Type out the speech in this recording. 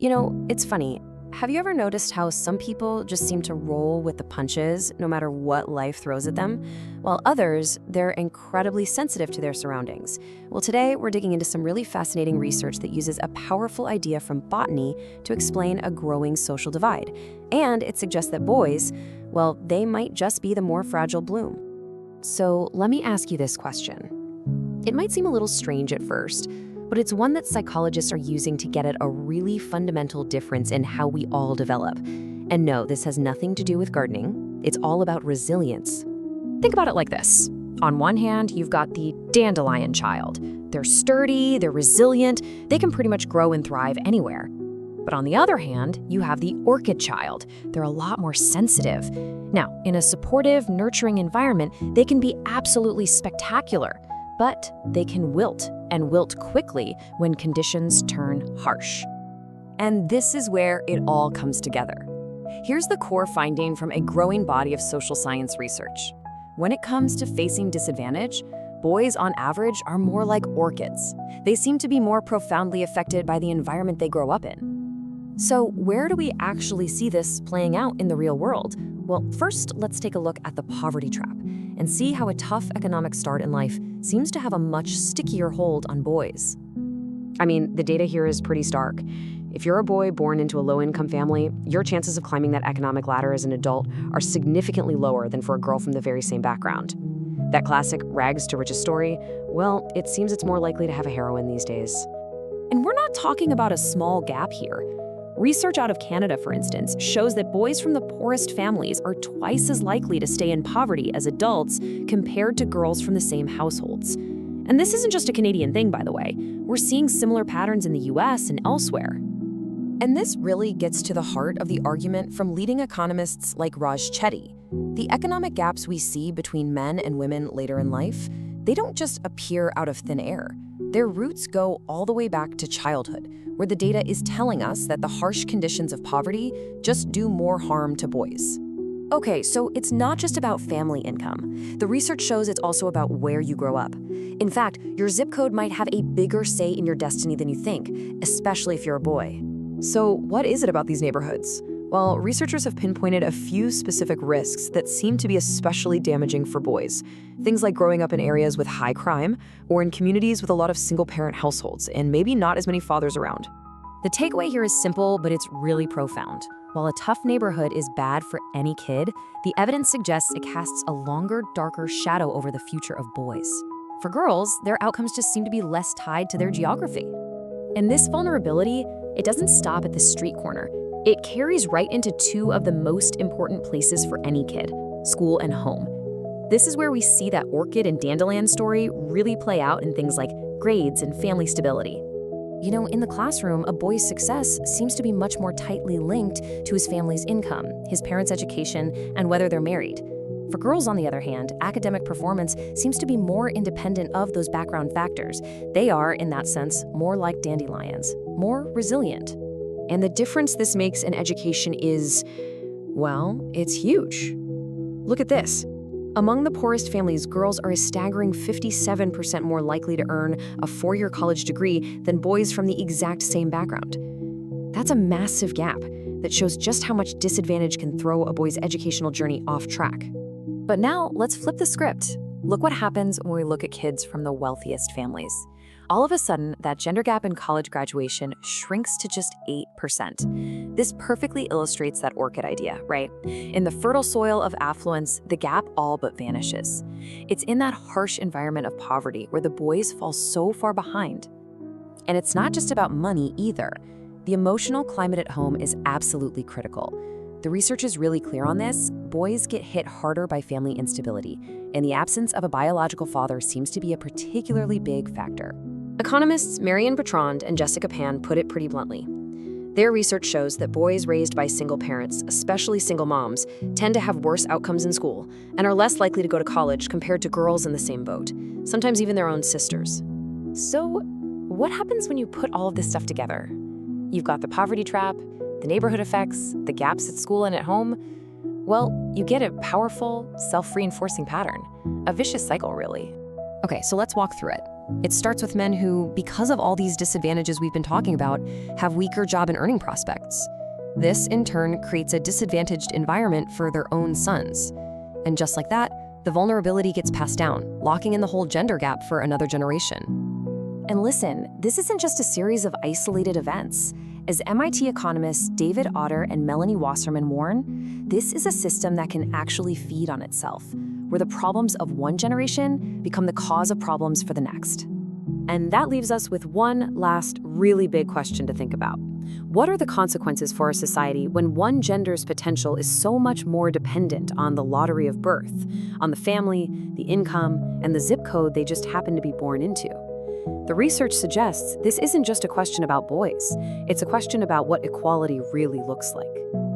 It's funny. Have you ever noticed how some people just seem to roll with the punches no matter what life throws at them, while others, they're incredibly sensitive to their surroundings? Well, today we're digging into some really fascinating research that uses a powerful idea from botany to explain a growing social divide. And it suggests that boys, well, they might just be the more fragile bloom. So let me ask you this question. It might seem a little strange at first, but it's one that psychologists are using to get at a really fundamental difference in how we all develop. And no, this has nothing to do with gardening. It's all about resilience. Think about it like this. On one hand, you've got the dandelion child. They're sturdy, they're resilient, they can pretty much grow and thrive anywhere. But on the other hand, you have the orchid child. They're a lot more sensitive. Now, in a supportive, nurturing environment, they can be absolutely spectacular, but they can wilt, and wilt quickly when conditions turn harsh. And this is where it all comes together. Here's the core finding from a growing body of social science research. When it comes to facing disadvantage, boys on average are more like orchids. They seem to be more profoundly affected by the environment they grow up in. So where do we actually see this playing out in the real world? Well, first, let's take a look at the poverty trap and see how a tough economic start in life seems to have a much stickier hold on boys. I mean, the data here is pretty stark. If you're a boy born into a low-income family, your chances of climbing that economic ladder as an adult are significantly lower than for a girl from the very same background. That classic rags to riches story, well, it seems it's more likely to have a heroine these days. And we're not talking about a small gap here. Research out of Canada, for instance, shows that boys from the poorest families are twice as likely to stay in poverty as adults compared to girls from the same households. And this isn't just a Canadian thing, by the way. We're seeing similar patterns in the US and elsewhere. And this really gets to the heart of the argument from leading economists like Raj Chetty. The economic gaps we see between men and women later in life, they don't just appear out of thin air. Their roots go all the way back to childhood, where the data is telling us that the harsh conditions of poverty just do more harm to boys. Okay, so it's not just about family income. The research shows it's also about where you grow up. In fact, your zip code might have a bigger say in your destiny than you think, especially if you're a boy. So what is it about these neighborhoods? Well, researchers have pinpointed a few specific risks that seem to be especially damaging for boys. Things like growing up in areas with high crime or in communities with a lot of single-parent households and maybe not as many fathers around. The takeaway here is simple, but it's really profound. While a tough neighborhood is bad for any kid, the evidence suggests it casts a longer, darker shadow over the future of boys. For girls, their outcomes just seem to be less tied to their geography. And this vulnerability, it doesn't stop at the street corner. It carries right into two of the most important places for any kid, school and home. This is where we see that orchid and dandelion story really play out in things like grades and family stability. In the classroom, a boy's success seems to be much more tightly linked to his family's income, his parents' education, and whether they're married. For girls, on the other hand, academic performance seems to be more independent of those background factors. They are, in that sense, more like dandelions, more resilient. And the difference this makes in education is, well, it's huge. Look at this. Among the poorest families, girls are a staggering 57% more likely to earn a four-year college degree than boys from the exact same background. That's a massive gap that shows just how much disadvantage can throw a boy's educational journey off track. But now, let's flip the script. Look what happens when we look at kids from the wealthiest families. All of a sudden, that gender gap in college graduation shrinks to just 8%. This perfectly illustrates that orchid idea, right? In the fertile soil of affluence, the gap all but vanishes. It's in that harsh environment of poverty where the boys fall so far behind. And it's not just about money either. The emotional climate at home is absolutely critical. The research is really clear on this. Boys get hit harder by family instability, and the absence of a biological father seems to be a particularly big factor. Economists Marion Bertrand and Jessica Pan put it pretty bluntly. Their research shows that boys raised by single parents, especially single moms, tend to have worse outcomes in school and are less likely to go to college compared to girls in the same boat, sometimes even their own sisters. So, what happens when you put all of this stuff together? You've got the poverty trap, the neighborhood effects, the gaps at school and at home. Well, you get a powerful, self-reinforcing pattern. A vicious cycle, really. Okay, so let's walk through it. It starts with men who, because of all these disadvantages we've been talking about, have weaker job and earning prospects. This, in turn, creates a disadvantaged environment for their own sons. And just like that, the vulnerability gets passed down, locking in the whole gender gap for another generation. And listen, this isn't just a series of isolated events. As MIT economists David Otter and Melanie Wasserman warn, this is a system that can actually feed on itself, where the problems of one generation become the cause of problems for the next. And that leaves us with one last really big question to think about. What are the consequences for our society when one gender's potential is so much more dependent on the lottery of birth, on the family, the income, and the zip code they just happen to be born into? The research suggests this isn't just a question about boys. It's a question about what equality really looks like.